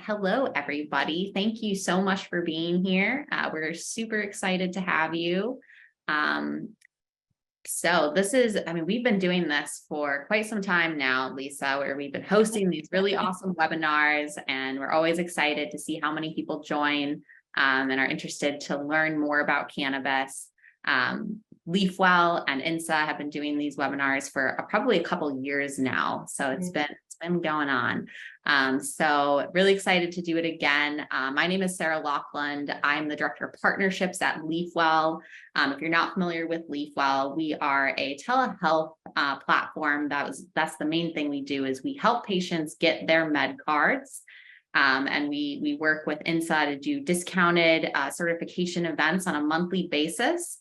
hello, everybody. Thank you so much for being here. We're super excited to have you. So this is, we've been doing this for quite some time now, Lisa, where we've been hosting these really awesome webinars, and we're always excited to see how many people join and are interested to learn more about cannabis. Leafwell and Insa have been doing these webinars for probably a couple years now. So it's been going on. So really excited to do it again. My name is Sarah Lockland. I'm the Director of Partnerships at Leafwell. If you're not familiar with Leafwell, we are a telehealth platform. That's the main thing we do, is we help patients get their med cards. And we work with Insa to do discounted certification events on a monthly basis.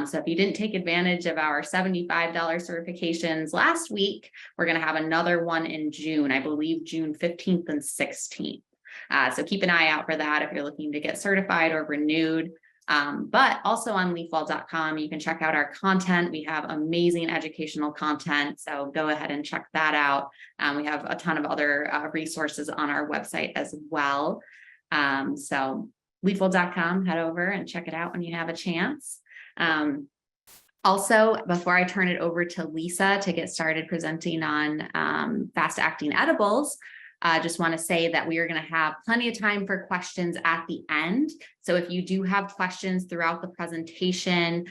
So if you didn't take advantage of our $75 certifications last week, we're going to have another one in June, I believe June 15th and 16th. So keep an eye out for that if you're looking to get certified or renewed. But also on leafwell.com, you can check out our content. We have amazing educational content, so go ahead and check that out. We have a ton of other resources on our website as well. So leafwell.com, head over and check it out when you have a chance. Also, before I turn it over to Lisa to get started presenting on fast-acting edibles, I just want to say that we are going to have plenty of time for questions at the end. So if you do have questions throughout the presentation,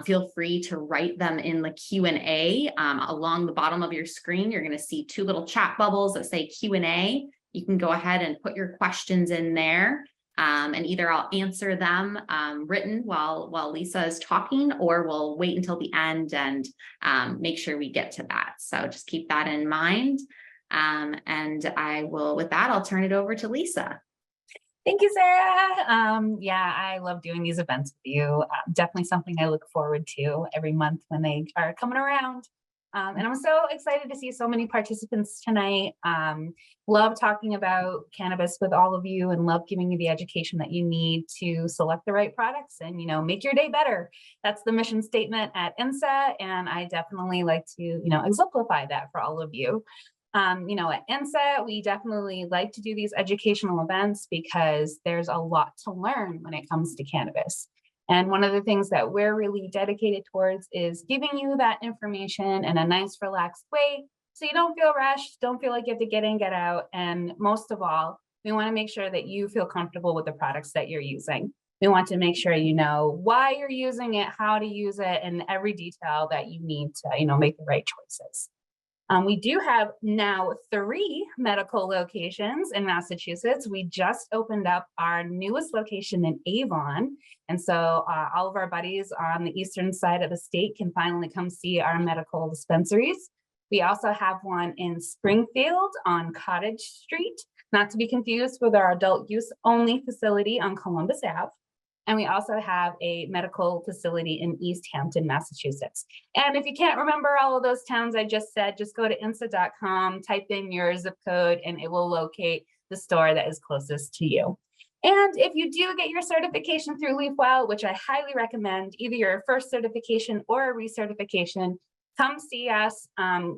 feel free to write them in the Q&A. Along the bottom of your screen, you're going to see two little chat bubbles that say Q&A. You can go ahead and put your questions in there. And either I'll answer them written while Lisa is talking, or we'll wait until the end and make sure we get to that. So just keep that in mind. And with that, I'll turn it over to Lisa. Thank you, Sarah. Yeah, I love doing these events with you. Definitely something I look forward to every month when they are coming around. And I'm so excited to see so many participants tonight. Love talking about cannabis with all of you, and love giving you the education that you need to select the right products and, make your day better. That's the mission statement at Insa, and I definitely like to, exemplify that for all of you. At Insa, we definitely like to do these educational events because there's a lot to learn when it comes to cannabis. And one of the things that we're really dedicated towards is giving you that information in a nice, relaxed way, so you don't feel rushed, don't feel like you have to get in, get out. And most of all, we want to make sure that you feel comfortable with the products that you're using. We want to make sure you know why you're using it, how to use it, and every detail that you need to, make the right choices. We do have now 3 medical locations in Massachusetts. We just opened up our newest location in Avon. And so all of our buddies on the eastern side of the state can finally come see our medical dispensaries. We also have one in Springfield on Cottage Street, not to be confused with our adult use only facility on Columbus Ave. And we also have a medical facility in East Hampton, Massachusetts. And if you can't remember all of those towns I just said, just go to insa.com, type in your zip code, and it will locate the store that is closest to you. And if you do get your certification through Leafwell, which I highly recommend, either your first certification or a recertification, come see us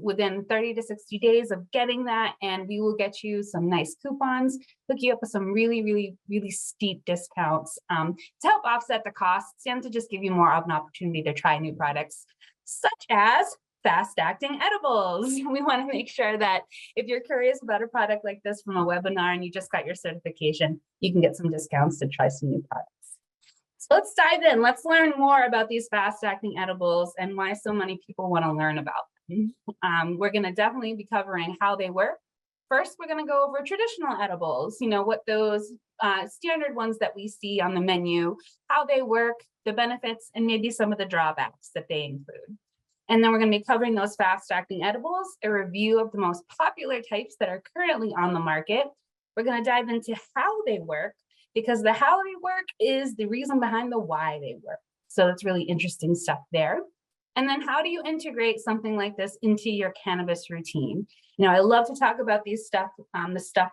within 30 to 60 days of getting that, and we will get you some nice coupons, hook you up with some really, really, really steep discounts to help offset the costs and to just give you more of an opportunity to try new products, such as fast-acting edibles. We want to make sure that if you're curious about a product like this from a webinar and you just got your certification, you can get some discounts to try some new products. So let's dive in. Let's learn more about these fast-acting edibles and why so many people want to learn about them. We're going to definitely be covering how they work. First, we're going to go over traditional edibles, what those standard ones that we see on the menu, how they work, the benefits, and maybe some of the drawbacks that they include. And then we're going to be covering those fast-acting edibles, a review of the most popular types that are currently on the market. We're going to dive into how they work, because the how they work is the reason behind the why they work. So that's really interesting stuff there. And then how do you integrate something like this into your cannabis routine? I love to talk about this stuff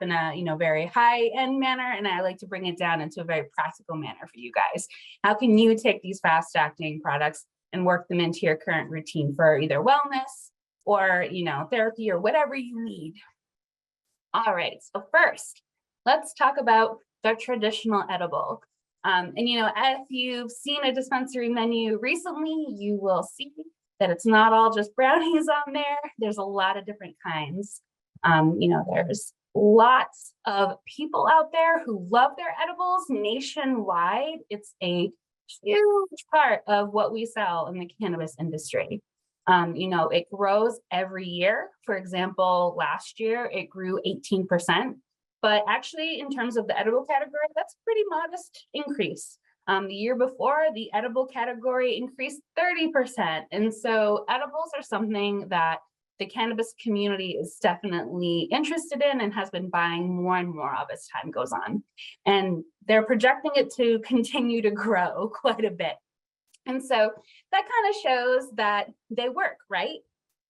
in a, very high-end manner, and I like to bring it down into a very practical manner for you guys. How can you take these fast-acting products and work them into your current routine for either wellness or, therapy or whatever you need? All right, so first, let's talk about the traditional edible. And you know, if you've seen a dispensary menu recently, you will see that it's not all just brownies on there. There's a lot of different kinds. You know, there's lots of people out there who love their edibles nationwide. It's a huge part of what we sell in the cannabis industry. You know, it grows every year. For example, last year it grew 18%. But actually, in terms of the edible category, that's a pretty modest increase. The year before, the edible category increased 30%. And so edibles are something that the cannabis community is definitely interested in and has been buying more and more of as time goes on. And they're projecting it to continue to grow quite a bit. And so that kind of shows that they work, right?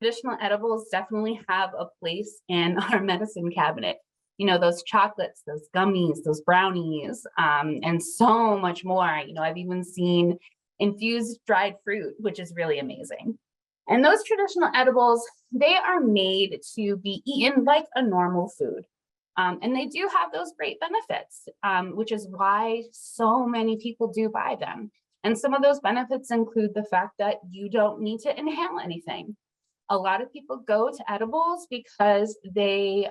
Traditional edibles definitely have a place in our medicine cabinet. You know, those chocolates, those gummies, those brownies, and so much more. You know, I've even seen infused dried fruit, which is really amazing. And those traditional edibles, they are made to be eaten like a normal food. And they do have those great benefits, which is why so many people do buy them. And some of those benefits include the fact that you don't need to inhale anything. A lot of people go to edibles because they,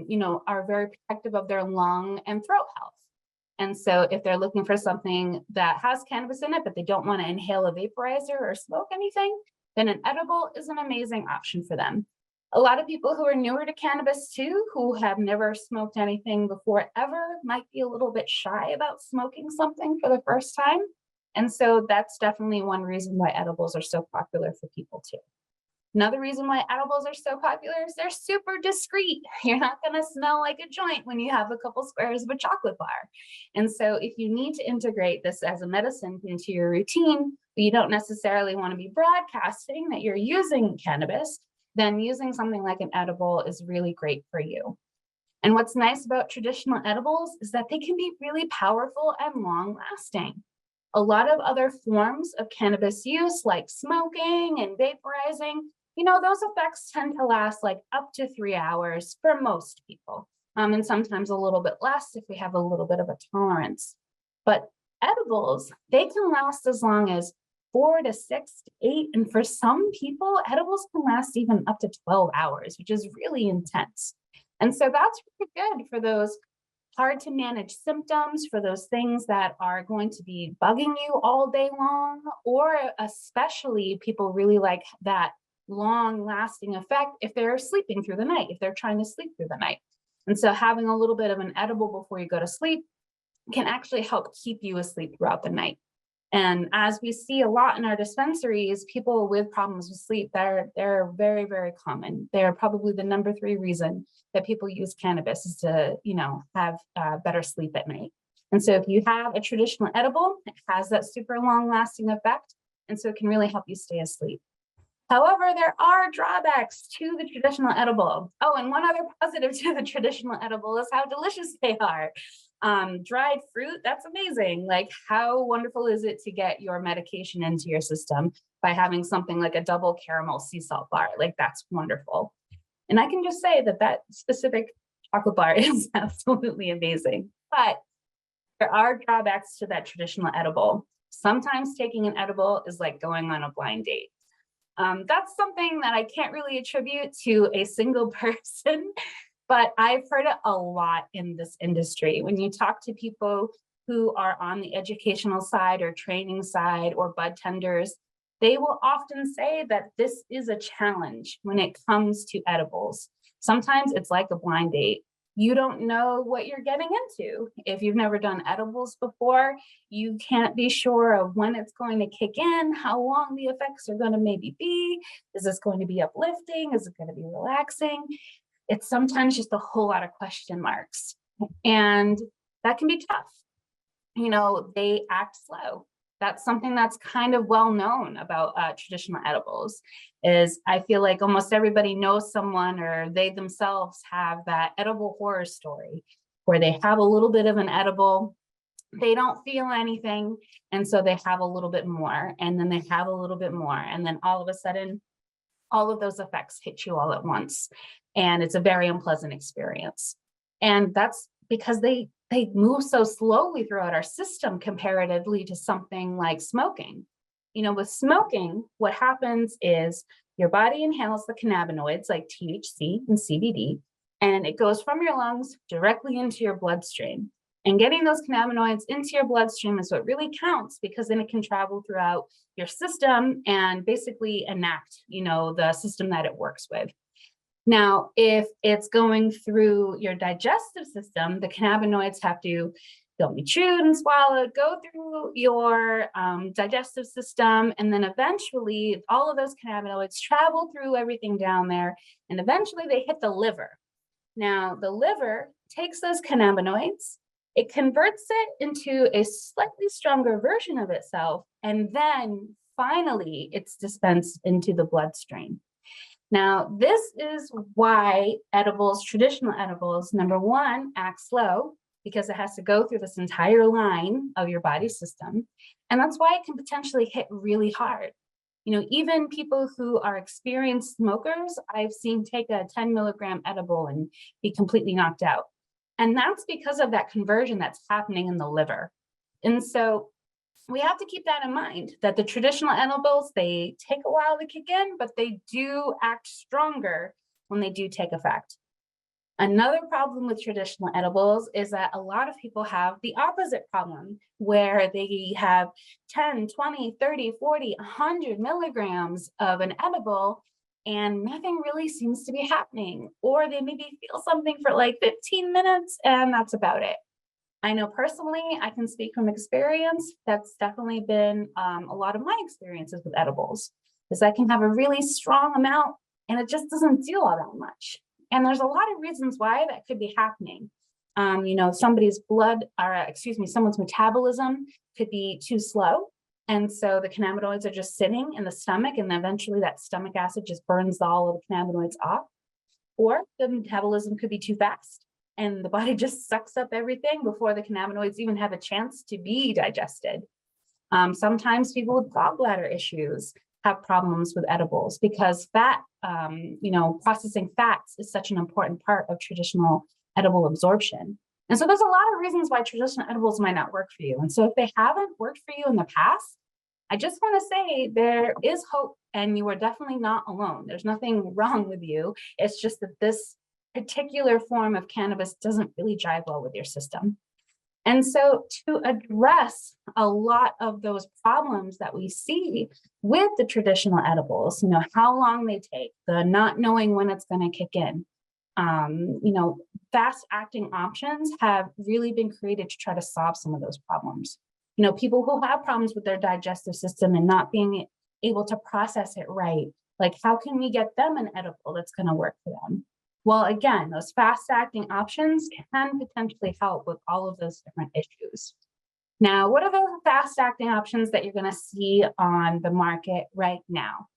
you know, are very protective of their lung and throat health. And so if they're looking for something that has cannabis in it, but they don't want to inhale a vaporizer or smoke anything, then an edible is an amazing option for them. A lot of people who are newer to cannabis too, who have never smoked anything before ever, might be a little bit shy about smoking something for the first time. And so that's definitely one reason why edibles are so popular for people too. Another reason why edibles are so popular is they're super discreet. You're not going to smell like a joint when you have a couple squares of a chocolate bar. And so if you need to integrate this as a medicine into your routine, but you don't necessarily want to be broadcasting that you're using cannabis, then using something like an edible is really great for you. And what's nice about traditional edibles is that they can be really powerful and long lasting. A lot of other forms of cannabis use, like smoking and vaporizing, you know, those effects tend to last like up to 3 hours for most people, and sometimes a little bit less if we have a little bit of a tolerance. But edibles, they can last as long as 4 to 6 to 8, and for some people, edibles can last even up to 12 hours, which is really intense. And so that's really good for those hard to manage symptoms, for those things that are going to be bugging you all day long, or especially people really like that long lasting effect if they're sleeping through the night, if they're trying to sleep through the night. And so having a little bit of an edible before you go to sleep can actually help keep you asleep throughout the night. And as we see a lot in our dispensaries, people with problems with sleep, they're very, very common. They're probably the number 3 reason that people use cannabis is to, you know, have better sleep at night. And so if you have a traditional edible, it has that super long lasting effect. And so it can really help you stay asleep. However, there are drawbacks to the traditional edible. Oh, and one other positive to the traditional edible is how delicious they are. Dried fruit, that's amazing. Like, how wonderful is it to get your medication into your system by having something like a double caramel sea salt bar? Like, that's wonderful. And I can just say that that specific chocolate bar is absolutely amazing. But there are drawbacks to that traditional edible. Sometimes taking an edible is like going on a blind date. That's something that I can't really attribute to a single person, but I've heard it a lot in this industry. When you talk to people who are on the educational side or training side or bud tenders, they will often say that this is a challenge when it comes to edibles. Sometimes it's like a blind date. You don't know what you're getting into. If you've never done edibles before, you can't be sure of when it's going to kick in, how long the effects are going to maybe be. Is this going to be uplifting? Is it going to be relaxing? It's sometimes just a whole lot of question marks. And that can be tough. You know, they act slow. That's something that's kind of well known about traditional edibles. Is I feel like almost everybody knows someone or they themselves have that edible horror story where they have a little bit of an edible, they don't feel anything, and so they have a little bit more, and then they have a little bit more, and then all of a sudden, all of those effects hit you all at once, and it's a very unpleasant experience. And that's because they move so slowly throughout our system comparatively to something like smoking. With smoking, what happens is your body inhales the cannabinoids like THC and CBD, and it goes from your lungs directly into your bloodstream. And getting those cannabinoids into your bloodstream is what really counts, because then it can travel throughout your system and basically enact, the system that it works with. Now, if it's going through your digestive system, the cannabinoids have to be chewed and swallowed, go through your digestive system, and then eventually all of those cannabinoids travel through everything down there, and eventually they hit the liver. Now, the liver takes those cannabinoids, it converts it into a slightly stronger version of itself, and then finally it's dispensed into the bloodstream. Now, this is why edibles, traditional edibles, number one, act slow, because it has to go through this entire line of your body system. And that's why it can potentially hit really hard. Even people who are experienced smokers, I've seen take a 10 milligram edible and be completely knocked out. And that's because of that conversion that's happening in the liver. And so we have to keep that in mind, that the traditional edibles, they take a while to kick in, but they do act stronger when they do take effect. Another problem with traditional edibles is that a lot of people have the opposite problem, where they have 10, 20, 30, 40, 100 milligrams of an edible and nothing really seems to be happening, or they maybe feel something for like 15 minutes and that's about it. I know personally, I can speak from experience, that's definitely been a lot of my experiences with edibles, is I can have a really strong amount and it just doesn't do all that much. And there's a lot of reasons why that could be happening. Somebody's someone's metabolism could be too slow. And so the cannabinoids are just sitting in the stomach, and eventually that stomach acid just burns all of the cannabinoids off. Or the metabolism could be too fast, and the body just sucks up everything before the cannabinoids even have a chance to be digested. Sometimes people with gallbladder issues have problems with edibles because fat, processing fats is such an important part of traditional edible absorption. And so there's a lot of reasons why traditional edibles might not work for you. And so if they haven't worked for you in the past, I just want to say there is hope, and you are definitely not alone. There's nothing wrong with you. It's just that this particular form of cannabis doesn't really jive well with your system. And so to address a lot of those problems that we see with the traditional edibles, how long they take, the not knowing when it's going to kick in, fast acting options have really been created to try to solve some of those problems. People who have problems with their digestive system and not being able to process it right, like how can we get them an edible that's going to work for them? Well, again, those fast-acting options can potentially help with all of those different issues. Now, what are the fast-acting options that you're going to see on the market right now?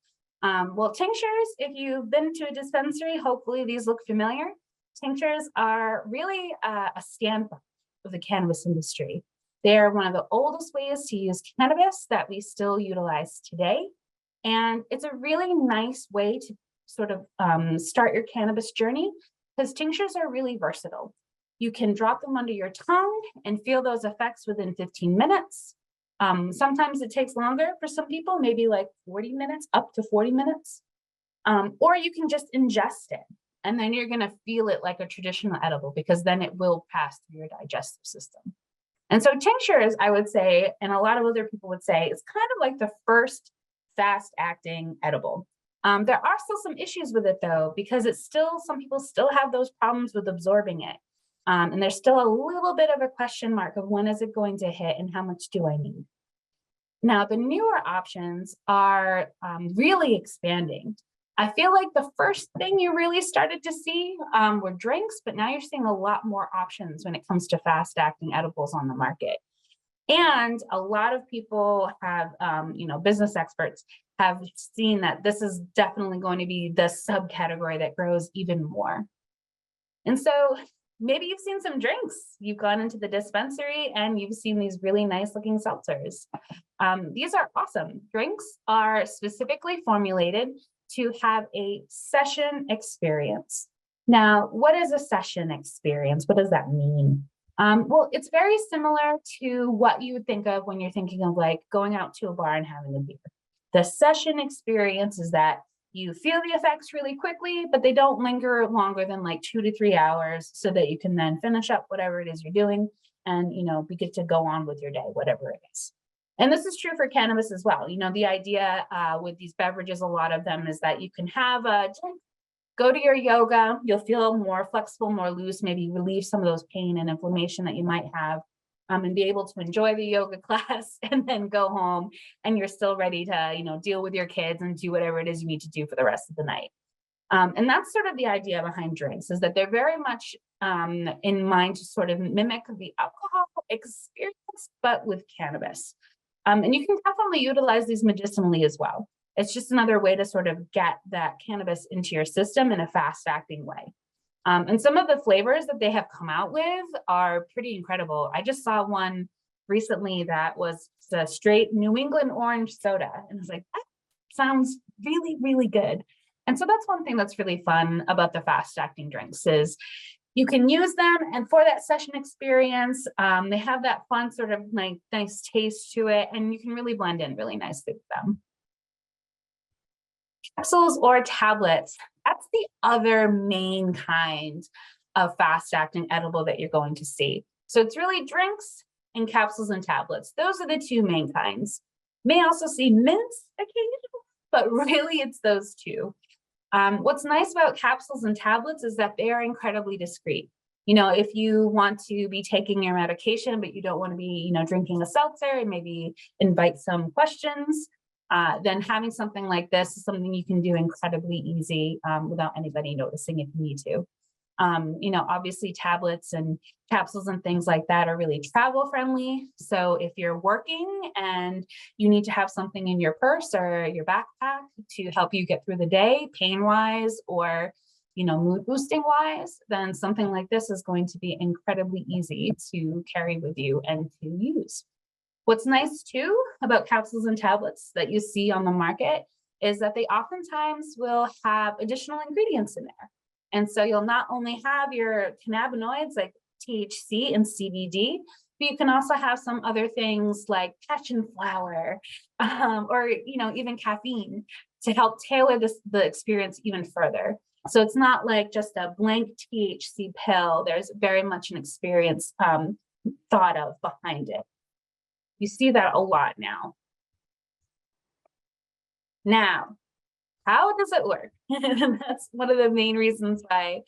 Well, tinctures, if you've been to a dispensary, hopefully these look familiar. Tinctures are really a standard of the cannabis industry. They're one of the oldest ways to use cannabis that we still utilize today. And it's a really nice way to sort of start your cannabis journey, because tinctures are really versatile. You can drop them under your tongue and feel those effects within 15 minutes. Sometimes it takes longer for some people, maybe like 40 minutes, up to 40 minutes. Or you can just ingest it, and then you're going to feel it like a traditional edible, because then it will pass through your digestive system. And so tinctures, I would say, and a lot of other people would say, it's kind of like the first fast-acting edible. There are still some issues with it though, because some people still have those problems with absorbing it. And there's still a little bit of a question mark of when is it going to hit and how much do I need? Now, the newer options are really expanding. I feel like the first thing you really started to see were drinks, but now you're seeing a lot more options when it comes to fast-acting edibles on the market. And a lot of people have, business experts have seen that this is definitely going to be the subcategory that grows even more. And so maybe you've seen some drinks. You've gone into the dispensary and you've seen these really nice looking seltzers. These are awesome. Drinks are specifically formulated to have a session experience. Now, what is a session experience? What does that mean? Well, it's very similar to what you would think of when you're thinking of like going out to a bar and having a beer. The session experience is that you feel the effects really quickly, but they don't linger longer than like 2 to 3 hours, so that you can then finish up whatever it is you're doing and, we get to go on with your day, whatever it is. And this is true for cannabis as well. The idea with these beverages, a lot of them, is that you can have a drink, go to your yoga, you'll feel more flexible, more loose, maybe relieve some of those pain and inflammation that you might have, and be able to enjoy the yoga class and then go home and you're still ready to, deal with your kids and do whatever it is you need to do for the rest of the night. And that's sort of the idea behind drinks, is that they're very much in mind to sort of mimic the alcohol experience, but with cannabis. And you can definitely utilize these medicinally as well. It's just another way to sort of get that cannabis into your system in a fast acting way. And some of the flavors that they have come out with are pretty incredible. I just saw one recently that was a straight New England orange soda. And I was like, that sounds really, really good. And so that's one thing that's really fun about the fast acting drinks, is you can use them, and for that session experience, they have that fun sort of like nice taste to it, and you can really blend in really nicely with them. Capsules or tablets, that's the other main kind of fast acting edible that you're going to see. So it's really drinks and capsules and tablets. Those are the two main kinds. May also see mints occasionally, but really it's those two. What's nice about capsules and tablets is that they are incredibly discreet. If you want to be taking your medication, but you don't want to be, drinking a seltzer and maybe invite some questions, then having something like this is something you can do incredibly easy without anybody noticing if you need to. Obviously tablets and capsules and things like that are really travel friendly. So if you're working and you need to have something in your purse or your backpack to help you get through the day, pain wise or, mood boosting wise, then something like this is going to be incredibly easy to carry with you and to use. What's nice too about capsules and tablets that you see on the market is that they oftentimes will have additional ingredients in there. And so you'll not only have your cannabinoids like THC and CBD, but you can also have some other things like passion flower, or even caffeine to help tailor the experience even further. So it's not like just a blank THC pill. There's very much an experience thought of behind it. You see that a lot now. Now, how does it work? That's one of the main reasons why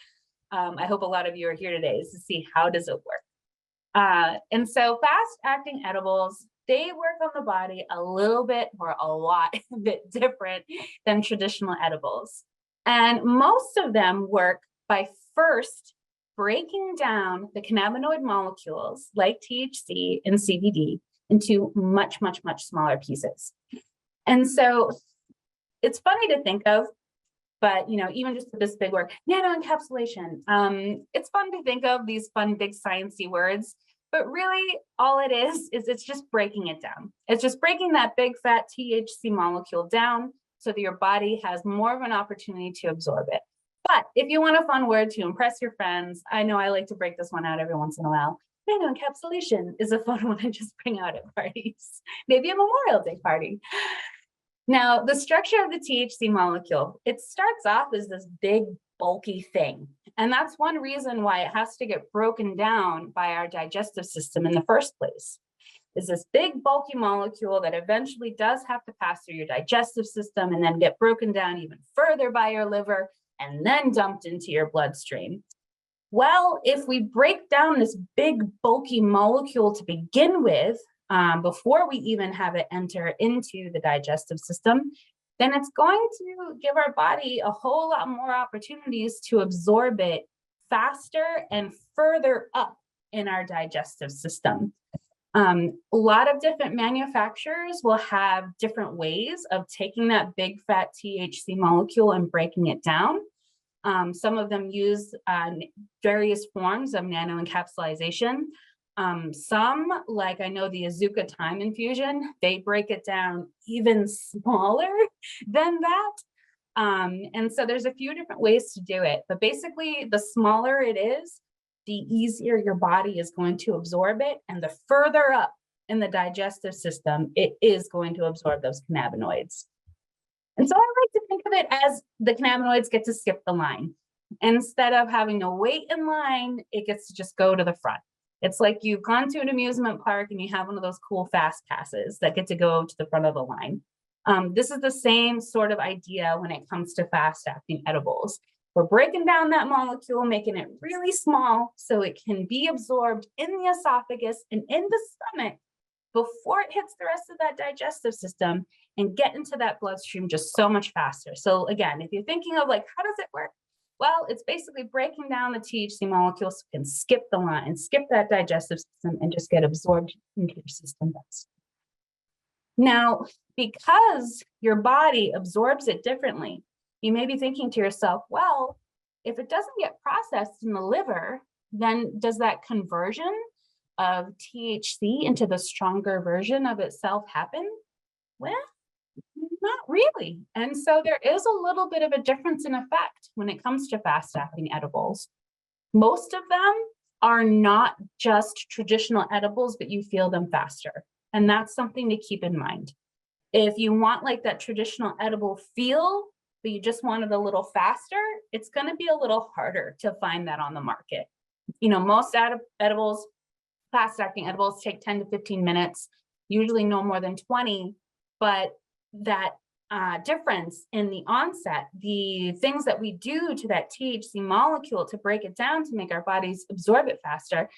I hope a lot of you are here today, is to see how does it work. And so fast acting edibles, they work on the body a little bit or a lot bit different than traditional edibles. And most of them work by first breaking down the cannabinoid molecules like THC and CBD into much, much, much smaller pieces. And so it's funny to think of, but even just this big word, nanoencapsulation. It's fun to think of these fun, big sciencey words, but really all it is it's just breaking it down. It's just breaking that big fat THC molecule down so that your body has more of an opportunity to absorb it. But if you want a fun word to impress your friends, I know I like to break this one out every once in a while. Nanoencapsulation is a fun one to just bring out at parties, maybe a Memorial Day party. Now, the structure of the THC molecule, it starts off as this big, bulky thing. And that's one reason why it has to get broken down by our digestive system in the first place. Is this big, bulky molecule that eventually does have to pass through your digestive system and then get broken down even further by your liver and then dumped into your bloodstream. Well, if we break down this big, bulky molecule to begin with, before we even have it enter into the digestive system, then it's going to give our body a whole lot more opportunities to absorb it faster and further up in our digestive system. A lot of different manufacturers will have different ways of taking that big fat THC molecule and breaking it down. Some of them use various forms of nanoencapsulation. Some, like I know the Azuka Time Infusion, they break it down even smaller than that. And so there's a few different ways to do it, but basically the smaller it is, the easier your body is going to absorb it. And the further up in the digestive system, it is going to absorb those cannabinoids. And so I like to think of it as the cannabinoids get to skip the line. Instead of having to wait in line, it gets to just go to the front. It's like you've gone to an amusement park and you have one of those cool fast passes that get to go to the front of the line. This is the same sort of idea when it comes to fast-acting edibles. We're breaking down that molecule, making it really small so it can be absorbed in the esophagus and in the stomach before it hits the rest of that digestive system and get into that bloodstream just so much faster. So again, if you're thinking of like, how does it work? Well, it's basically breaking down the THC molecules so you can skip the line, skip that digestive system and just get absorbed into your system faster. Now, because your body absorbs it differently, you may be thinking to yourself, well, if it doesn't get processed in the liver, then does that conversion of THC into the stronger version of itself happen? Well, not really. And so there is a little bit of a difference in effect when it comes to fast-acting edibles. Most of them are not just traditional edibles, but you feel them faster. And that's something to keep in mind. If you want like that traditional edible feel, but you just want it a little faster, it's going to be a little harder to find that on the market. You know, most edibles, fast-acting edibles take 10 to 15 minutes, usually no more than 20, but that difference in the onset, the things that we do to that THC molecule to break it down to make our bodies absorb it faster,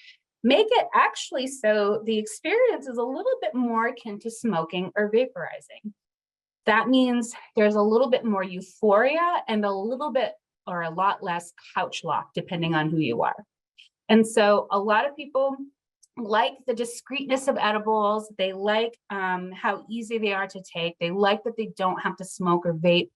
make it actually so the experience is a little bit more akin to smoking or vaporizing. That means there's a little bit more euphoria and a little bit or a lot less couch lock, depending on who you are. And so a lot of people like the discreetness of edibles. They like how easy they are to take. They like that they don't have to smoke or vape,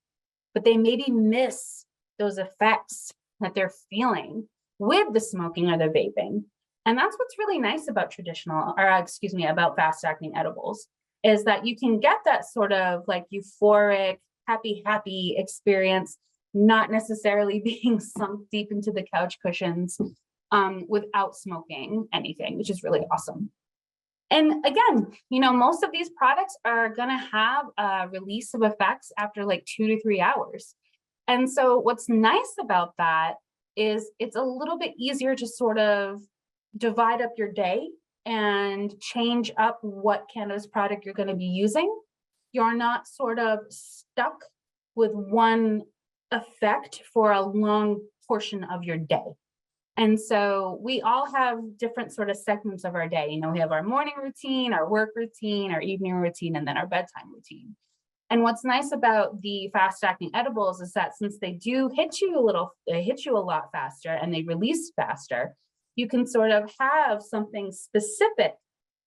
but they maybe miss those effects that they're feeling with the smoking or the vaping. And that's what's really nice about about fast-acting edibles, is that you can get that sort of like euphoric, happy experience, not necessarily being sunk deep into the couch cushions without smoking anything, which is really awesome. And again, you know, most of these products are gonna have a release of effects after like 2 to 3 hours. And so what's nice about that is it's a little bit easier to sort of divide up your day and change up what cannabis product you're going to be using. You're not sort of stuck with one effect for a long portion of your day. And so we all have different sort of segments of our day. You know, we have our morning routine, our work routine, our evening routine, and then our bedtime routine. And what's nice about the fast-acting edibles is that since they do hit you a lot faster and they release faster, you can sort of have something specific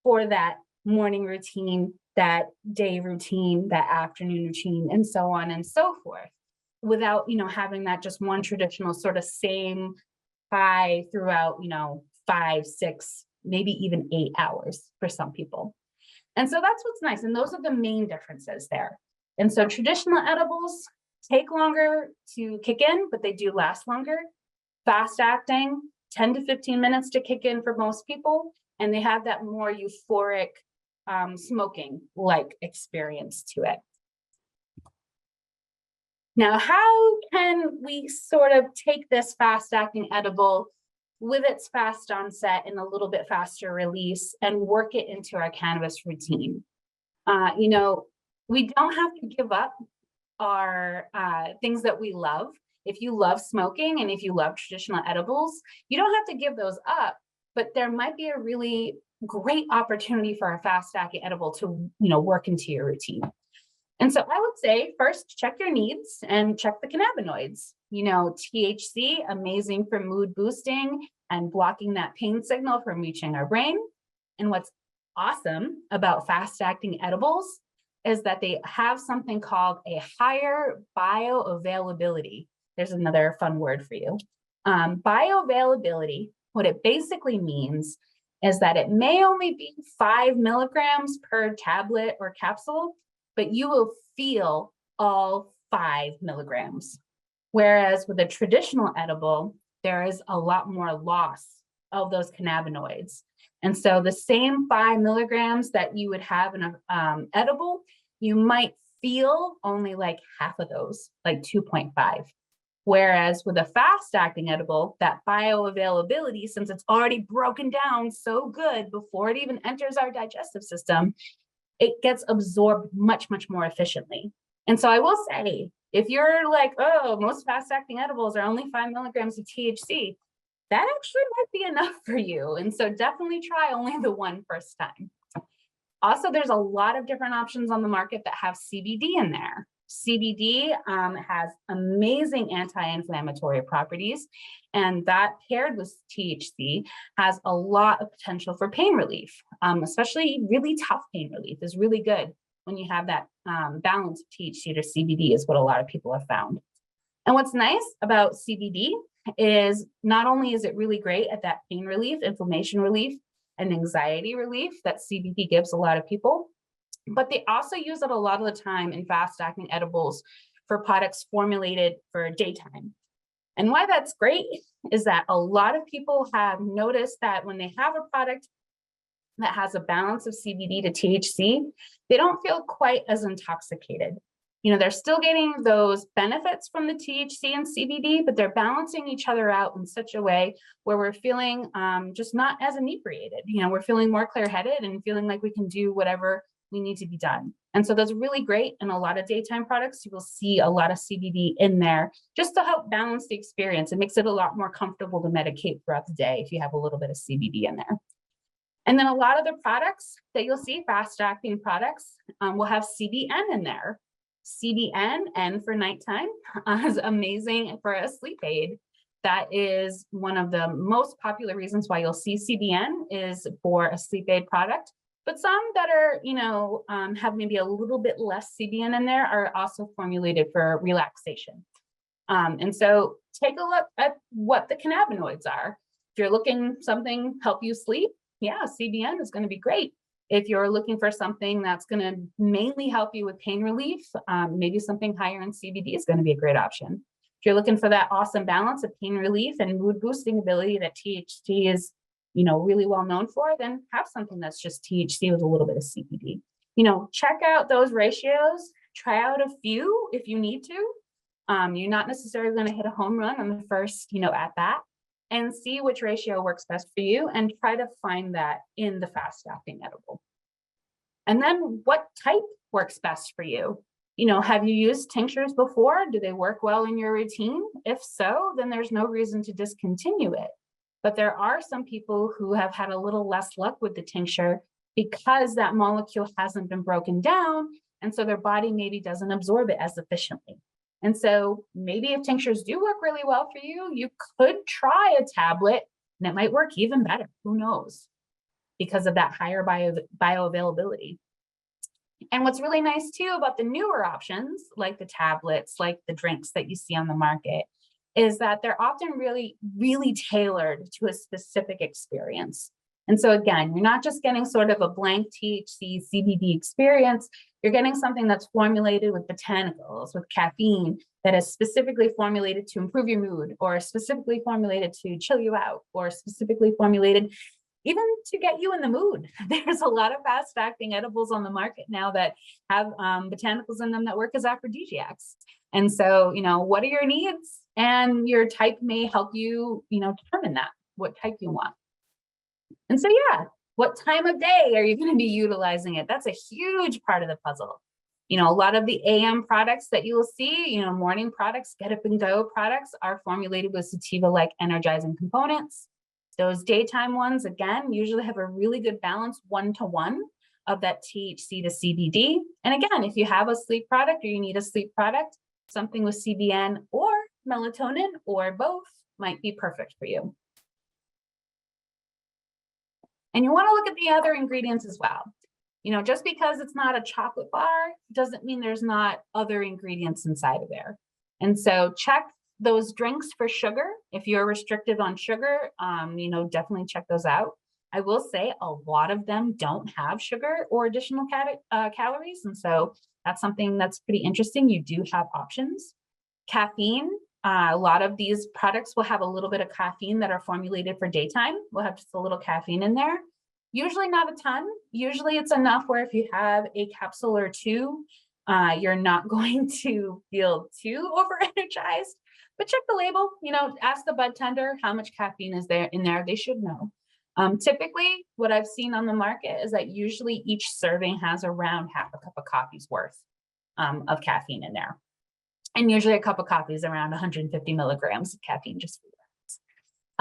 for that morning routine, that day routine, that afternoon routine, and so on and so forth, without, you know, having that just one traditional sort of same high throughout, you know, 5, 6, maybe even 8 hours for some people. And so that's what's nice. And those are the main differences there. And so traditional edibles take longer to kick in, but they do last longer. Fast acting, 10 to 15 minutes to kick in for most people. And they have that more euphoric smoking-like experience to it. Now, how can we sort of take this fast-acting edible with its fast onset and a little bit faster release and work it into our cannabis routine? You know, we don't have to give up our things that we love. If you love smoking and if you love traditional edibles, you don't have to give those up, but there might be a really great opportunity for a fast-acting edible to, you know, work into your routine. And so I would say first check your needs and check the cannabinoids. You know, THC, amazing for mood boosting and blocking that pain signal from reaching our brain. And what's awesome about fast-acting edibles is that they have something called a higher bioavailability. There's another fun word for you. Bioavailability, what it basically means is that it may only be 5 milligrams per tablet or capsule, but you will feel all 5 milligrams. Whereas with a traditional edible, there is a lot more loss of those cannabinoids. And so the same 5 milligrams that you would have in an edible, you might feel only like half of those, like 2.5. Whereas with a fast-acting edible, that bioavailability, since it's already broken down so good before it even enters our digestive system, it gets absorbed much, much more efficiently. And so I will say, if you're like, oh, most fast-acting edibles are only 5 milligrams of THC, that actually might be enough for you. And so definitely try only the one first time. Also, there's a lot of different options on the market that have CBD in there. CBD has amazing anti-inflammatory properties, and that paired with THC has a lot of potential for pain relief, especially really tough pain relief is really good when you have that balance of THC to CBD is what a lot of people have found. And what's nice about CBD is not only is it really great at that pain relief, inflammation relief, and anxiety relief that CBD gives a lot of people, but they also use it a lot of the time in fast-acting edibles for products formulated for daytime. And why that's great is that a lot of people have noticed that when they have a product that has a balance of CBD to THC, they don't feel quite as intoxicated. You know, they're still getting those benefits from the THC and CBD, but they're balancing each other out in such a way where we're feeling just not as inebriated. You know, we're feeling more clear-headed and feeling like we can do whatever we need to be done. And so that's really great. In a lot of daytime products, you will see a lot of CBD in there just to help balance the experience. It makes it a lot more comfortable to medicate throughout the day if you have a little bit of CBD in there. And then a lot of the products that you'll see, fast-acting products, will have CBN in there. CBN, N for nighttime, is amazing for a sleep aid. That is one of the most popular reasons why you'll see CBN is for a sleep aid product. But some that are, you know, have maybe a little bit less CBN in there are also formulated for relaxation. And so take a look at what the cannabinoids are. If you're looking something help you sleep, yeah, CBN is going to be great. If you're looking for something that's going to mainly help you with pain relief, maybe something higher in CBD is going to be a great option. If you're looking for that awesome balance of pain relief and mood boosting ability that THC is, you know, really well known for, then have something that's just THC with a little bit of CBD. You know, check out those ratios, try out a few if you need to. You're not necessarily going to hit a home run on the first, you know, at bat, and see which ratio works best for you and try to find that in the fast-acting edible. And then what type works best for you? You know, have you used tinctures before? Do they work well in your routine? If so, then there's no reason to discontinue it. But there are some people who have had a little less luck with the tincture because that molecule hasn't been broken down, and so their body maybe doesn't absorb it as efficiently. And so maybe if tinctures do work really well for you, you could try a tablet and it might work even better. Who knows? Because of that higher bioavailability. And what's really nice too about the newer options, like the tablets, like the drinks that you see on the market, is that they're often really, really tailored to a specific experience. And so again, you're not just getting sort of a blank THC CBD experience, you're getting something that's formulated with botanicals, with caffeine, that is specifically formulated to improve your mood, or specifically formulated to chill you out, or specifically formulated even to get you in the mood. There's a lot of fast-acting edibles on the market now that have botanicals in them that work as aphrodisiacs. And so, you know, what are your needs? And your type may help you, you know, determine that, what type you want. And so, yeah, what time of day are you going to be utilizing it? That's a huge part of the puzzle. You know, a lot of the AM products that you will see, you know, morning products, get up and go products are formulated with sativa-like energizing components. Those daytime ones, again, usually have a really good balance 1-to-1 of that THC to CBD. And again, if you have a sleep product or you need a sleep product, something with CBN or melatonin or both might be perfect for you. And you want to look at the other ingredients as well. You know, just because it's not a chocolate bar doesn't mean there's not other ingredients inside of there. And so check those drinks for sugar. If you're restrictive on sugar, you know, definitely check those out. I will say a lot of them don't have sugar or additional calories. And so that's something that's pretty interesting. You do have options. Caffeine, a lot of these products will have a little bit of caffeine that are formulated for daytime. We'll have just a little caffeine in there. Usually not a ton. Usually it's enough where if you have a capsule or two, you're not going to feel too over energized. But check the label, ask the bud tender how much caffeine is there in there. They should know. Typically, what I've seen on the market is that usually each serving has around half a cup of coffee's worth of caffeine in there. And usually a cup of coffee is around 150 milligrams of caffeine just for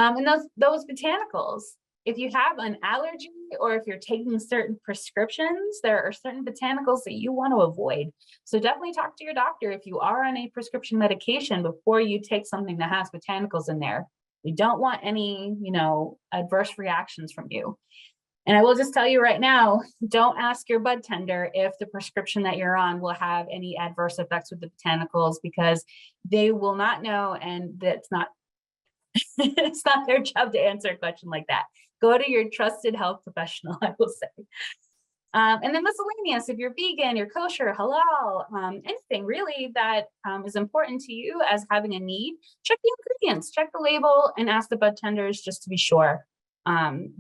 that. And those botanicals, if you have an allergy or if you're taking certain prescriptions, there are certain botanicals that you want to avoid. So definitely talk to your doctor if you are on a prescription medication before you take something that has botanicals in there. We don't want any, adverse reactions from you. And I will just tell you right now, don't ask your bud tender if the prescription that you're on will have any adverse effects with the botanicals, because they will not know, and that's not it's not their job to answer a question like that. Go to your trusted health professional, I will say. And then miscellaneous, if you're vegan, you're kosher, halal, anything really that is important to you as having a need, check the ingredients, check the label, and ask the bud tenders just to be sure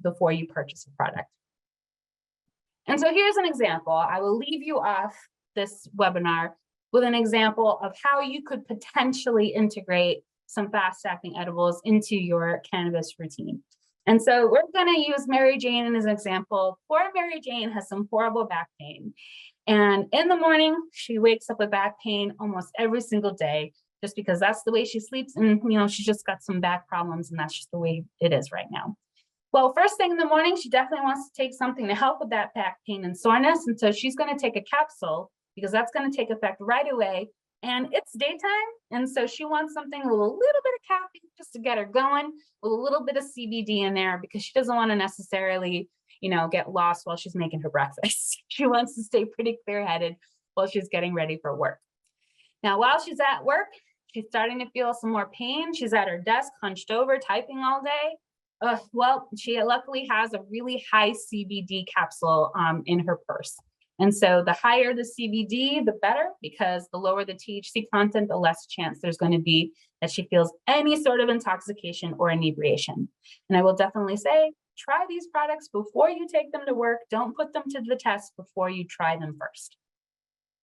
before you purchase a product. And so here's an example. I will leave you off this webinar with an example of how you could potentially integrate some fast-acting edibles into your cannabis routine. And so we're going to use Mary Jane as an example. Poor Mary Jane has some horrible back pain. And in the morning, she wakes up with back pain almost every single day, just because that's the way she sleeps. And, she's just got some back problems, and that's just the way it is right now. Well, first thing in the morning, she definitely wants to take something to help with that back pain and soreness. And so she's going to take a capsule, because that's going to take effect right away. And it's daytime. And so she wants something with a little bit of caffeine just to get her going, with a little bit of CBD in there, because she doesn't want to necessarily, get lost while she's making her breakfast. She wants to stay pretty clear-headed while she's getting ready for work. Now, while she's at work, she's starting to feel some more pain. She's at her desk, hunched over, typing all day. Well, she luckily has a really high CBD capsule in her purse. And so the higher the CBD, the better, because the lower the THC content, the less chance there's going to be that she feels any sort of intoxication or inebriation. And I will definitely say, try these products before you take them to work. Don't put them to the test before you try them first.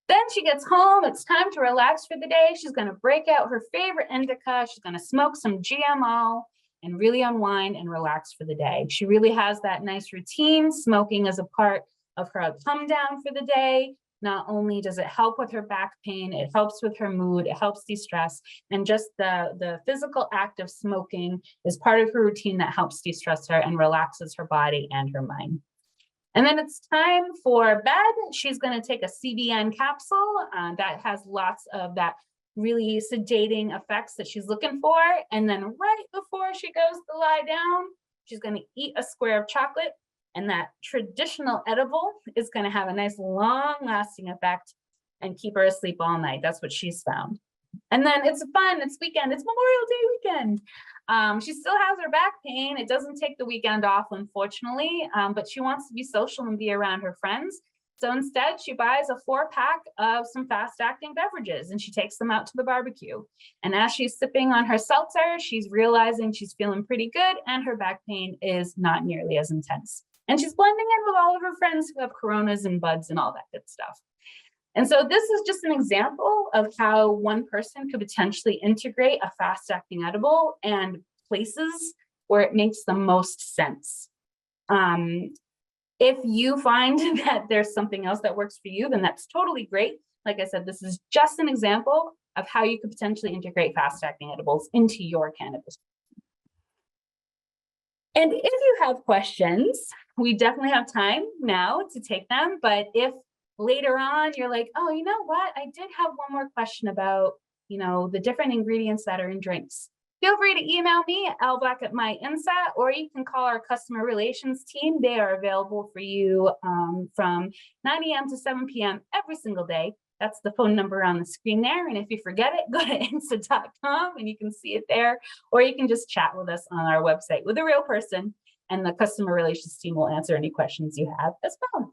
Then she gets home. It's time to relax for the day. She's going to break out her favorite indica. She's going to smoke some GMO and really unwind and relax for the day. She really has that nice routine. Smoking is a part of her come down for the day. Not only does it help with her back pain, it helps with her mood, it helps de-stress, and just the physical act of smoking is part of her routine that helps de-stress her and relaxes her body and her mind. And then it's time for bed. She's going to take a CBN capsule that has lots of that really sedating effects that she's looking for. And then right before she goes to lie down, she's going to eat a square of chocolate. And that traditional edible is going to have a nice long-lasting effect and keep her asleep all night. That's what she's found. And then it's fun. It's weekend. It's Memorial Day weekend. She still has her back pain. It doesn't take the weekend off, unfortunately, but she wants to be social and be around her friends. So instead, she buys a 4-pack of some fast-acting beverages, and she takes them out to the barbecue. And as she's sipping on her seltzer, she's realizing she's feeling pretty good, and her back pain is not nearly as intense. And she's blending in with all of her friends who have Coronas and buds and all that good stuff. And so this is just an example of how one person could potentially integrate a fast-acting edible and places where it makes the most sense. If you find that there's something else that works for you, then that's totally great. Like I said, this is just an example of how you could potentially integrate fast-acting edibles into your cannabis. And if you have questions, we definitely have time now to take them. But if later on you're like, oh, you know what? I did have one more question about, the different ingredients that are in drinks. Feel free to email me at lblack@myinsa, or you can call our customer relations team. They are available for you from 9 a.m. to 7 p.m. every single day. That's the phone number on the screen there. And if you forget it, go to insa.com and you can see it there, or you can just chat with us on our website with a real person and the customer relations team will answer any questions you have as well.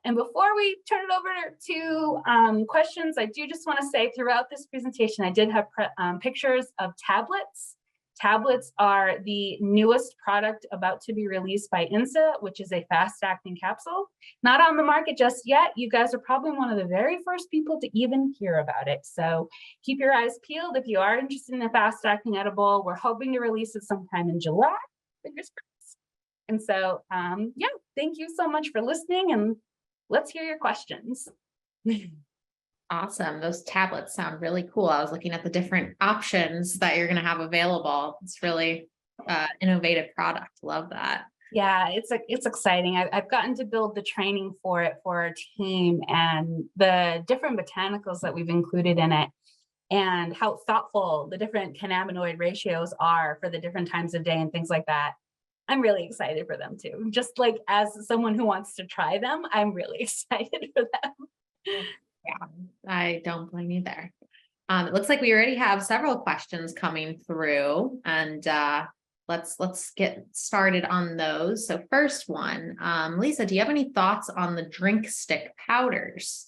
And before we turn it over to questions, I do just want to say throughout this presentation, I did have pictures of tablets. Tablets are the newest product about to be released by Insa, which is a fast-acting capsule. Not on the market just yet. You guys are probably one of the very first people to even hear about it. So keep your eyes peeled if you are interested in a fast-acting edible. We're hoping to release it sometime in July. Fingers crossed. And so, yeah, thank you so much for listening, and let's hear your questions. Awesome. Those tablets sound really cool. I was looking at the different options that you're going to have available. It's really innovative product. Love that. Yeah, it's exciting. I've gotten to build the training for it for our team, and the different botanicals that we've included in it, and how thoughtful the different cannabinoid ratios are for the different times of day and things like that. I'm really excited for them too. Just like as someone who wants to try them, I'm really excited for them. Yeah, I don't blame you there. It looks like we already have several questions coming through, and let's get started on those. So first one, Lisa, do you have any thoughts on the drink stick powders?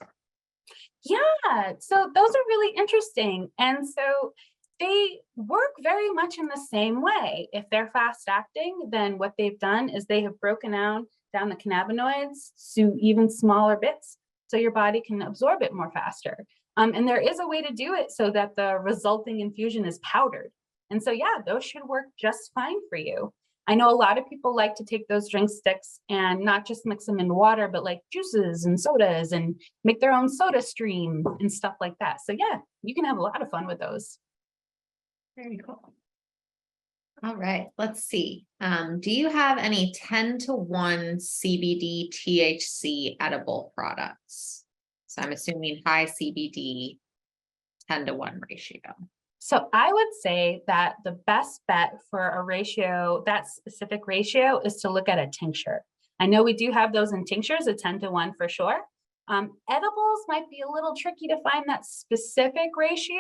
Yeah, so those are really interesting. And so they work very much in the same way. If they're fast acting, then what they've done is they have broken down the cannabinoids to even smaller bits, so your body can absorb it more faster. And there is a way to do it so that the resulting infusion is powdered. And so, yeah, those should work just fine for you. I know a lot of people like to take those drink sticks and not just mix them in water, but like juices and sodas and make their own soda stream and stuff like that. So yeah, you can have a lot of fun with those. Very cool. All right, let's see. Do you have any 10-to-1 CBD THC edible products? So I'm assuming high CBD 10-to-1 ratio. So I would say that the best bet for a ratio, that specific ratio, is to look at a tincture. I know we do have those in tinctures, a 10-to-1 for sure. Edibles might be a little tricky to find that specific ratio.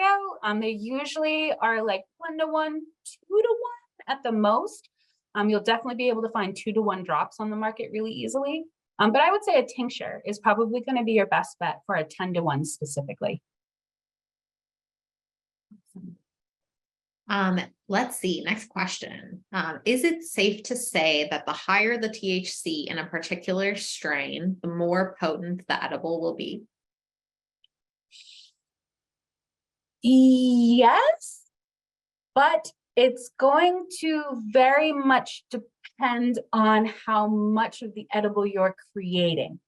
They usually are like 1-to-1, 2-to-1 at the most. You'll definitely be able to find 2-to-1 drops on the market really easily. But I would say a tincture is probably going to be your best bet for a 10-to-1 specifically. Let's see, next question. Is it safe to say that the higher the THC in a particular strain, the more potent the edible will be? Yes, but it's going to very much depend on how much of the edible you're creating.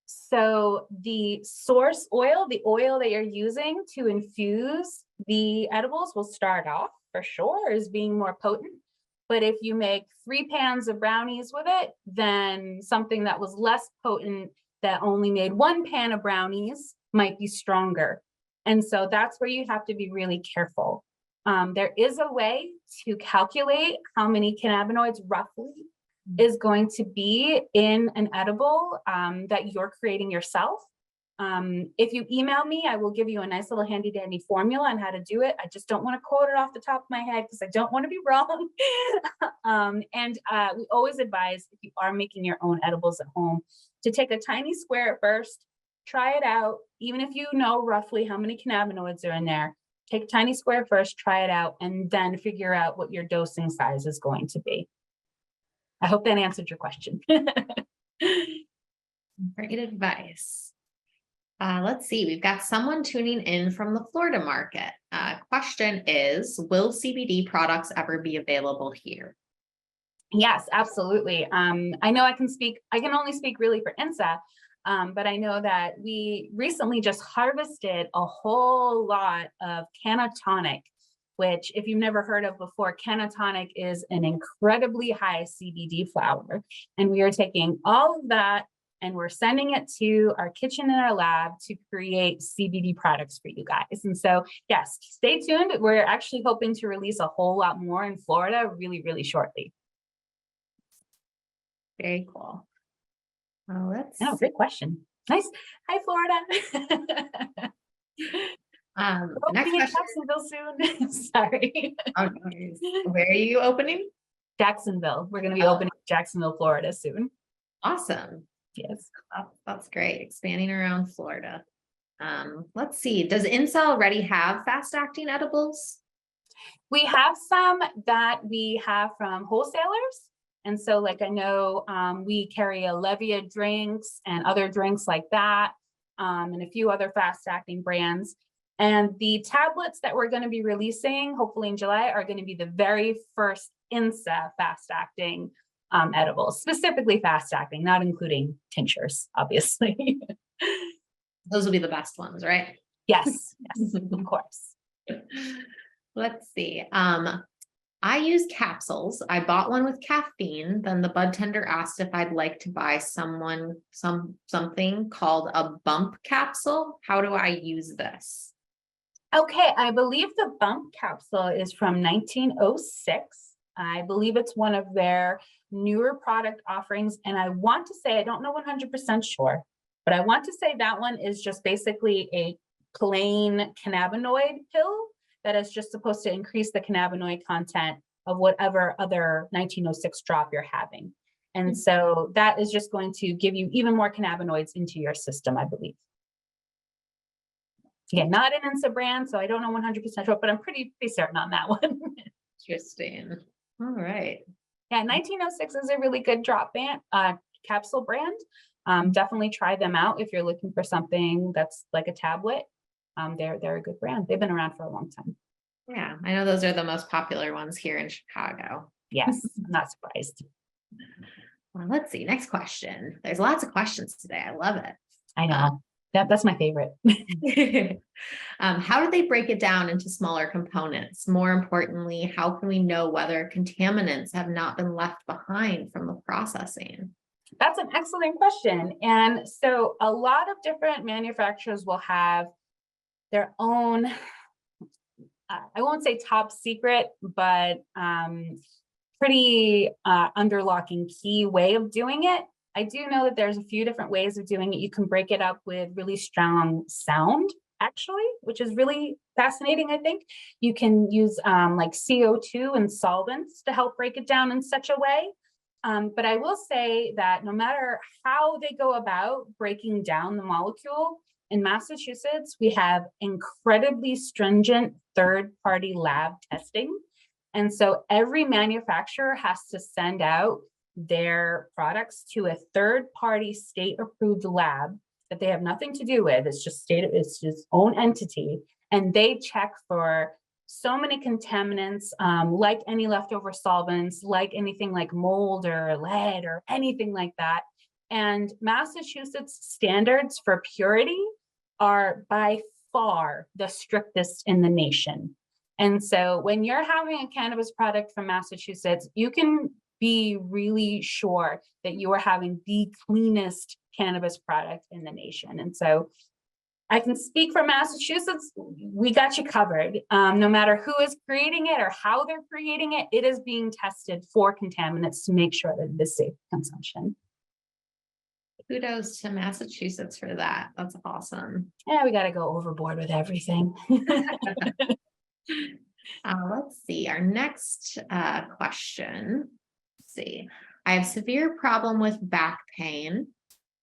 So the source oil, the oil that you're using to infuse the edibles, will start off for sure as being more potent. But if you make 3 pans of brownies with it, then something that was less potent that only made 1 pan of brownies might be stronger. And so that's where you have to be really careful. There is a way to calculate how many cannabinoids roughly is going to be in an edible that you're creating yourself. If you email me, I will give you a nice little handy dandy formula on how to do it. I just don't want to quote it off the top of my head because I don't want to be wrong. We always advise, if you are making your own edibles at home, to take a tiny square at first, try it out. Even if you know roughly how many cannabinoids are in there, take a tiny square first, try it out, and then figure out what your dosing size is going to be. I hope that answered your question. Great advice. Let's see, we've got someone tuning in from the Florida market. Question is, will CBD products ever be available here? Yes, absolutely. I know I can only speak really for Insa, but I know that we recently just harvested a whole lot of cannatonic, which, if you've never heard of before, cannatonic is an incredibly high CBD flower. And we are taking all of that and we're sending it to our kitchen and our lab to create CBD products for you guys. And so, yes, stay tuned. We're actually hoping to release a whole lot more in Florida really, really shortly. Very cool. Well, great question. Nice. Hi, Florida. Next question. Jacksonville soon. Sorry. Oh, where are you opening? Jacksonville. We're going to be opening Jacksonville, Florida soon. Awesome. Yes. That's great. Expanding around Florida. Let's see. Does Insa already have fast acting edibles? We have some that we have from wholesalers. And so like I know we carry Levia drinks and other drinks like that, and a few other fast acting brands. And the tablets that we're going to be releasing, hopefully in July, are going to be the very first Insa fast acting edibles, specifically fast acting, not including tinctures, obviously. Those will be the best ones, right? Yes, yes, of course. Let's see. I use capsules. I bought one with caffeine. Then the bud tender asked if I'd like to buy something called a bump capsule. How do I use this? Okay, I believe the bump capsule is from 1906. I believe it's one of their newer product offerings. And I want to say, I don't know 100% sure, but I want to say that one is just basically a plain cannabinoid pill that is just supposed to increase the cannabinoid content of whatever other 1906 drop you're having. And so that is just going to give you even more cannabinoids into your system, I believe. Again, not an Insa brand, so I don't know 100% sure, but I'm pretty certain on that one. Interesting. All right. Yeah, 1906 is a really good drop band, capsule brand. Definitely try them out if you're looking for something that's like a tablet. They're a good brand. They've been around for a long time. Yeah, I know those are the most popular ones here in Chicago. Yes, I'm not surprised. Well, let's see. Next question. There's lots of questions today. I love it. I know. That's my favorite. How do they break it down into smaller components? More importantly, how can we know whether contaminants have not been left behind from the processing? That's an excellent question. And so a lot of different manufacturers will have their own, I won't say top secret, but pretty underlocking key way of doing it. I do know that there's a few different ways of doing it. You can break it up with really strong sound, actually, which is really fascinating, I think. You can use like CO2 and solvents to help break it down in such a way. But I will say that no matter how they go about breaking down the molecule, in Massachusetts, we have incredibly stringent third-party lab testing. And so every manufacturer has to send out their products to a third-party state-approved lab that they have nothing to do with. It's just it's just own entity. And they check for so many contaminants, like any leftover solvents, like anything like mold or lead or anything like that. And Massachusetts standards for purity are by far the strictest in the nation. And so when you're having a cannabis product from Massachusetts, you can be really sure that you are having the cleanest cannabis product in the nation. And so I can speak for Massachusetts, we got you covered. No matter who is creating it or how they're creating it, it is being tested for contaminants to make sure that it is safe for consumption. Kudos to Massachusetts for that. That's awesome. Yeah, we got to go overboard with everything. Let's see. Our next question. Let's see. I have severe problem with back pain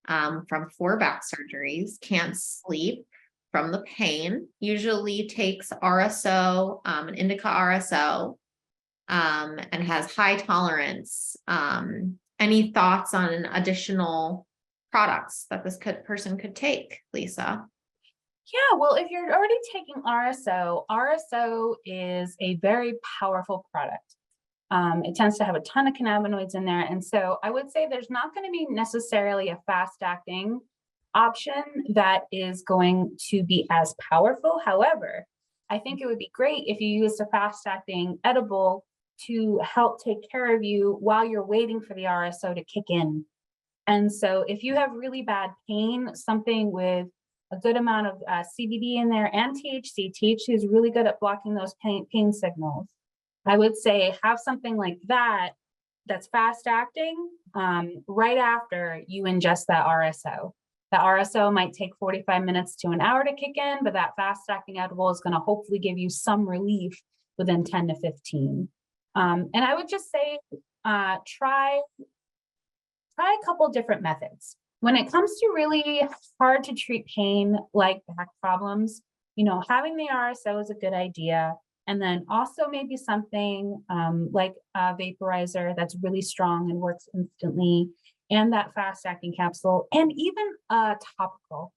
from 4 back surgeries. Can't sleep from the pain. Usually takes RSO, an indica RSO, and has high tolerance. Any thoughts on additional products that this person could take, Lisa? Yeah, well, if you're already taking RSO is a very powerful product. It tends to have a ton of cannabinoids in there. And so I would say there's not going to be necessarily a fast acting option that is going to be as powerful. However, I think it would be great if you used a fast acting edible to help take care of you while you're waiting for the RSO to kick in. And so if you have really bad pain, something with a good amount of CBD in there and THC is really good at blocking those pain signals. I would say have something like that that's fast acting right after you ingest that RSO. The RSO might take 45 minutes to an hour to kick in, but that fast acting edible is going to hopefully give you some relief within 10 to 15. And I would just say try try a couple different methods. When it comes to really hard to treat pain like back problems, having the RSO is a good idea. And then also maybe something like a vaporizer that's really strong and works instantly, and that fast acting capsule, and even a topical.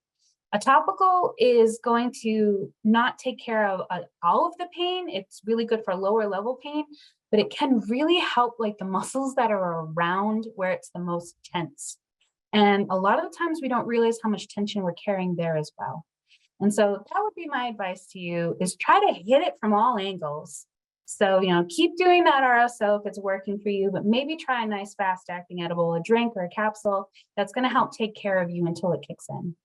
A topical is going to not take care of all of the pain. It's really good for lower level pain, but it can really help like the muscles that are around where it's the most tense. And a lot of the times we don't realize how much tension we're carrying there as well. And so that would be my advice to you, is try to hit it from all angles. So, keep doing that RSO if it's working for you, but maybe try a nice fast acting edible, a drink or a capsule that's going to help take care of you until it kicks in.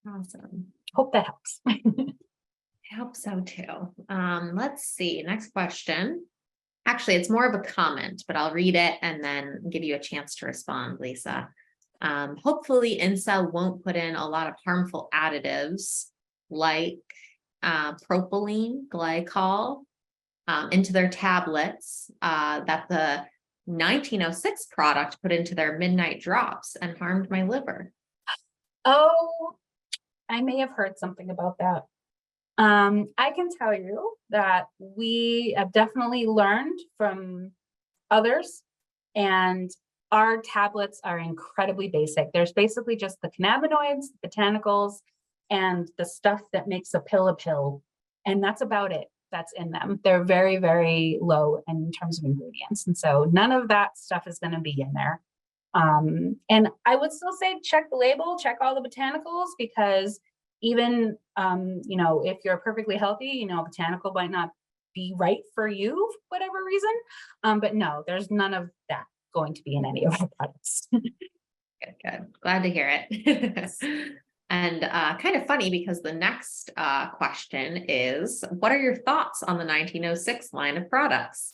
Awesome. Hope that helps. I hope so too. Let's see. Next question. Actually, it's more of a comment, but I'll read it and then give you a chance to respond, Lisa. Hopefully Insa won't put in a lot of harmful additives like propylene glycol into their tablets that the 1906 product put into their midnight drops and harmed my liver. Oh, I may have heard something about that. I can tell you that we have definitely learned from others, and our tablets are incredibly basic. There's basically just the cannabinoids, botanicals, and the stuff that makes a pill, and that's about it that's in them. They're very, very low in terms of ingredients, and so none of that stuff is going to be in there. And I would still say check the label, check all the botanicals, because even, if you're perfectly healthy, botanical might not be right for you for whatever reason. But no, there's none of that going to be in any of our products. Good. Glad to hear it. And kind of funny, because the next question is, what are your thoughts on the 1906 line of products?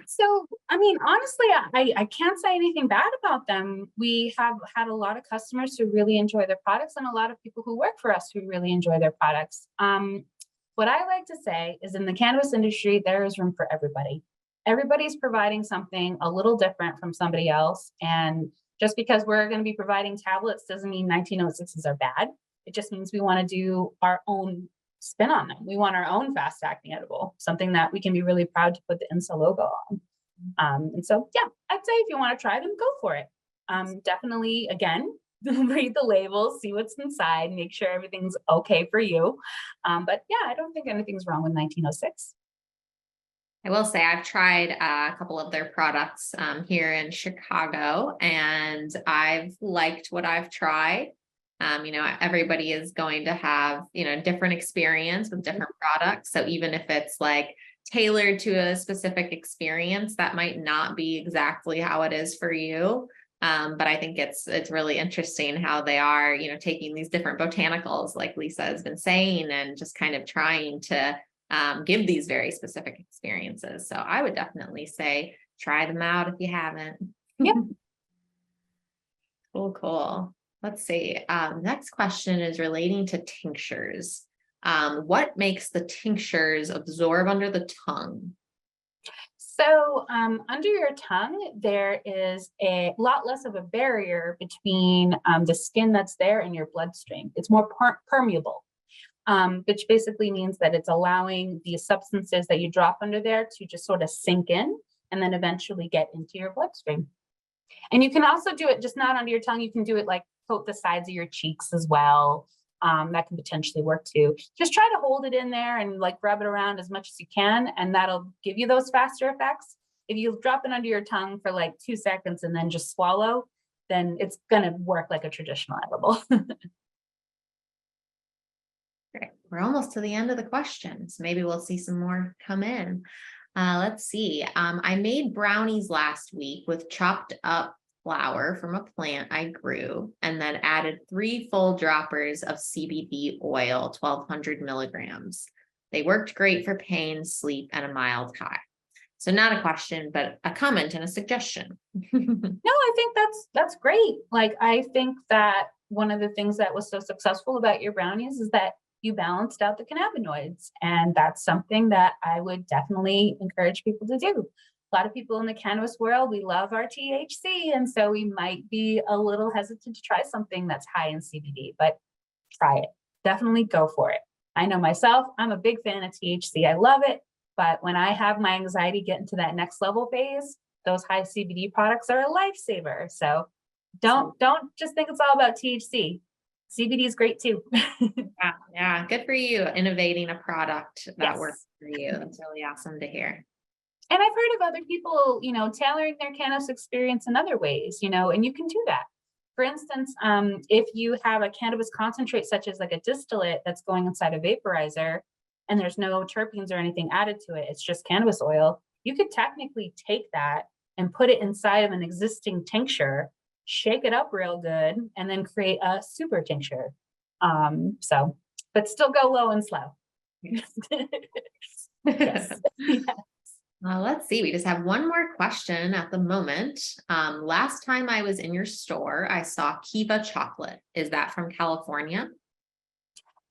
So, honestly, I can't say anything bad about them. We have had a lot of customers who really enjoy their products, and a lot of people who work for us who really enjoy their products. What I like to say is, in the cannabis industry, there is room for everybody. Everybody's providing something a little different from somebody else. And just because we're going to be providing tablets doesn't mean 1906s are bad. It just means we want to do our own spin on them. We want our own fast acting edible, something that we can be really proud to put the Insa logo on. And so, yeah, I'd say if you want to try them, go for it. Definitely, again, read the labels, see what's inside, make sure everything's okay for you. But yeah, I don't think anything's wrong with 1906. I will say I've tried a couple of their products here in Chicago, and I've liked what I've tried. Everybody is going to have, different experience with different products. So even if it's like tailored to a specific experience, that might not be exactly how it is for you. But I think it's really interesting how they are, taking these different botanicals, like Lisa has been saying, and just kind of trying to give these very specific experiences. So I would definitely say try them out if you haven't. Yep. Cool. Let's see. Next question is relating to tinctures. What makes the tinctures absorb under the tongue? So under your tongue, there is a lot less of a barrier between the skin that's there and your bloodstream. It's more permeable, which basically means that it's allowing the substances that you drop under there to just sort of sink in and then eventually get into your bloodstream. And you can also do it just not under your tongue. You can do it like coat the sides of your cheeks as well. That can potentially work too. Just try to hold it in there and like rub it around as much as you can, and that'll give you those faster effects. If you drop it under your tongue for like 2 seconds and then just swallow, then it's going to work like a traditional edible. Great. We're almost to the end of the questions. Maybe we'll see some more come in. Let's see. I made brownies last week with chopped up flour from a plant I grew, and then added 3 full droppers of CBD oil, 1,200 milligrams. They worked great for pain, sleep, and a mild high. So not a question, but a comment and a suggestion. No, I think that's great. Like, I think that one of the things that was so successful about your brownies is that you balanced out the cannabinoids. And that's something that I would definitely encourage people to do. A lot of people in the cannabis world, we love our THC. And so we might be a little hesitant to try something that's high in CBD, but try it. Definitely go for it. I know myself, I'm a big fan of THC. I love it. But when I have my anxiety get into that next level phase, those high CBD products are a lifesaver. So don't just think it's all about THC. CBD is great too. Yeah. Good for you. Innovating a product that Yes. works for you. That's really awesome to hear. And I've heard of other people, tailoring their cannabis experience in other ways, and you can do that. For instance, if you have a cannabis concentrate, such as like a distillate that's going inside a vaporizer, and there's no terpenes or anything added to it, it's just cannabis oil, you could technically take that and put it inside of an existing tincture, shake it up real good, and then create a super tincture. But still go low and slow. Yes. Let's see. We just have one more question at the moment. Last time I was in your store, I saw Kiva chocolate. Is that from California?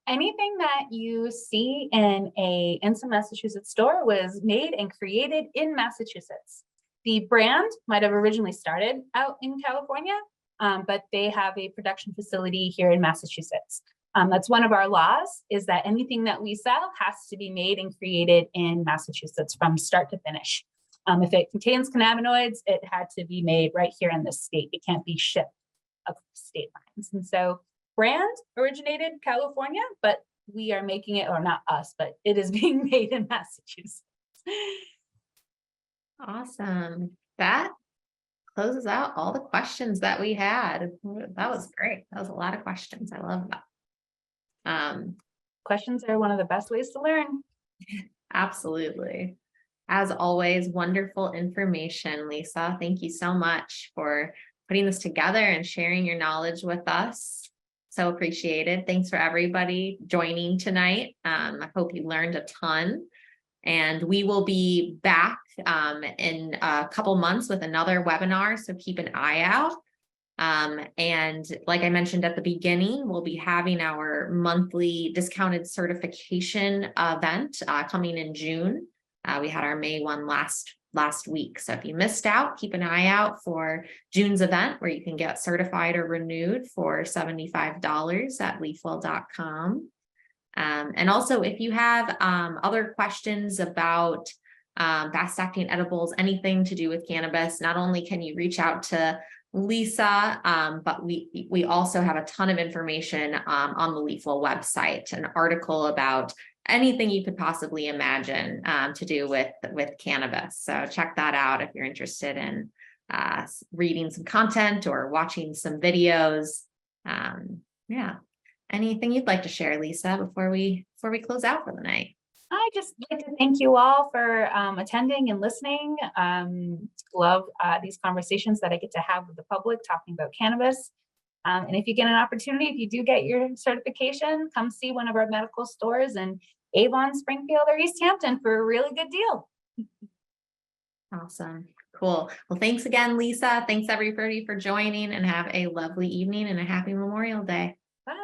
Anything that you see in a Insa, Massachusetts store was made and created in Massachusetts. The brand might have originally started out in California, but they have a production facility here in Massachusetts. That's one of our laws, is that anything that we sell has to be made and created in Massachusetts from start to finish. If it contains cannabinoids, it had to be made right here in this state. It can't be shipped across state lines. And so brand originated in California, but we are making it, or not us, but it is being made in Massachusetts. Awesome. That closes out all the questions that we had. That was great. That was a lot of questions. I love that. Questions are one of the best ways to learn. Absolutely. As always, wonderful information, Lisa. Thank you so much for putting this together and sharing your knowledge with us. So appreciated. Thanks for everybody joining tonight. I hope you learned a ton. And we will be back in a couple months with another webinar, so keep an eye out. And like I mentioned at the beginning, we'll be having our monthly discounted certification event coming in June. We had our May one last week. So if you missed out, keep an eye out for June's event, where you can get certified or renewed for $75 at leafwell.com. And also, if you have other questions about fast-acting edibles, anything to do with cannabis, not only can you reach out to Lisa, but we also have a ton of information on the Leafwell website, an article about anything you could possibly imagine to do with cannabis. So check that out if you're interested in reading some content or watching some videos. Yeah. Anything you'd like to share, Lisa, before we close out for the night? I just like to thank you all for attending and listening. Love these conversations that I get to have with the public talking about cannabis. And if you get an opportunity, if you do get your certification, come see one of our medical stores in Avon, Springfield, or East Hampton for a really good deal. Awesome. Cool. Well, thanks again, Lisa. Thanks everybody for joining, and have a lovely evening and a happy Memorial Day. Bye.